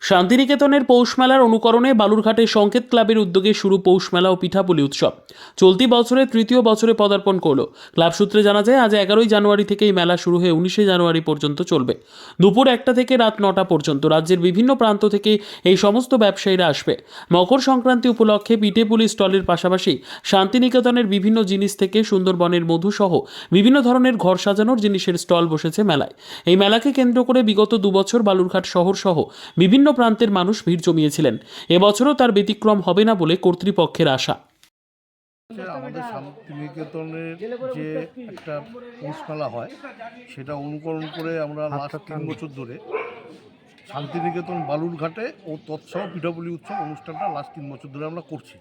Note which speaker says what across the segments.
Speaker 1: শান্তিনিকেতনের পৌষমেলার অনুকরণে বালুরঘাটের সংকেত ক্লাবের উদ্যোগে শুরু পৌষমেলা ও পিঠাপুলি উৎসব। চলতি বছরের তৃতীয় বছরে পদার্পণ করলো। ক্লাব সূত্রে জানা যায়, আজ 11ই জানুয়ারি থেকে এই মেলা শুরু হয়ে 19শে জানুয়ারি পর্যন্ত চলবে। দুপুর 1টা থেকে রাত 9টা পর্যন্ত রাজ্যের বিভিন্ন প্রান্ত থেকে এই সমস্ত ব্যবসায়ীরা আসবে। মকর সংক্রান্তি উপলক্ষে পিঠেপুলি স্টলের পাশাপাশি শান্তিনিকেতনের বিভিন্ন জিনিস থেকে সুন্দরবনের মধু সহ বিভিন্ন ধরনের ঘর সাজানোর জিনিসের স্টল বসেছে মেলায়। এই মেলাকে কেন্দ্র করে বিগত 2 বছর বালুরঘাট শহর সহ বিভিন্ন প্রান্তের মানুষ ভিড় জমিয়েছিলেন। এবছরও তার ব্যতিক্রম হবে না বলে কর্তৃপক্ষের আশা।
Speaker 2: আমাদের শান্তিনিকেতনের যে একটা পৌষমেলা হয় সেটা অনুকরণ করে আমরা লাস্ট 3 বছর ধরে শান্তিনিকেতন বালুরঘাটে ও তৎসহ পিঠাপুলি উৎসব অনুষ্ঠানটা লাস্ট 3 বছর ধরে আমরা করছি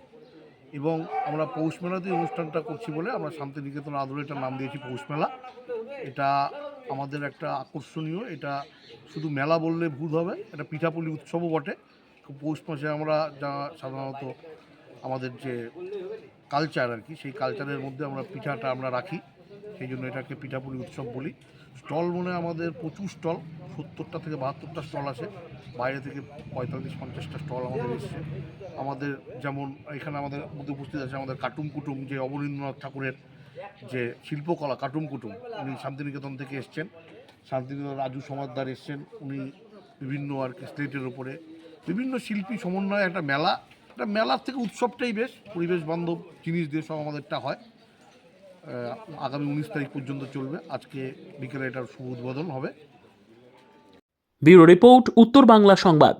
Speaker 2: এবং আমরা পৌষমেলাতেই অনুষ্ঠানটা করছি বলে আমরা শান্তিনিকেতন আদরে এটার নাম দিয়েছি পৌষমেলা। এটা আমাদের একটা আকর্ষণীয়, এটা শুধু মেলা বললে ভুল হবে, এটা পিঠাপুলি উৎসবও বটে। পৌষ মাসে আমরা যা সাধারণত আমাদের যে কালচার আর কি, সেই কালচারের মধ্যে আমরা পিঠাটা আমরা রাখি, সেই জন্য এটাকে পিঠাপুলি উৎসব বলি। স্টল মনে আমাদের প্রচুর স্টল, 70টা থেকে 72টা স্টল আসে, বাইরে থেকে 45-50টা স্টল আমাদের এসছে। আমাদের যেমন এখানে আমাদের মধ্যে উপস্থিত আছে আমাদের কাটুম কুটুম, যে অবনীন্দ্রনাথ ঠাকুরের যে শিল্পকলা কাটুম কুটুম, উনি শান্তিনিকেতন থেকে এসছেন। শান্তিনিকেতন রাজু সমাদদার এসছেন, উনি বিভিন্ন আর কি স্টেটের ওপরে বিভিন্ন শিল্পী সমন্বয়ে একটা মেলা, একটা মেলার থেকে উৎসবটাই বেশ পরিবেশ বান্ধব জিনিস দিয়ে সব আমাদেরটা হয়। আগামী 19 তারিখ পর্যন্ত চলবে। আজকে বিকেলে এটার শুভ উদ্বোধন হবে।
Speaker 1: ব্যুরো রিপোর্ট, উত্তর বাংলা সংবাদ।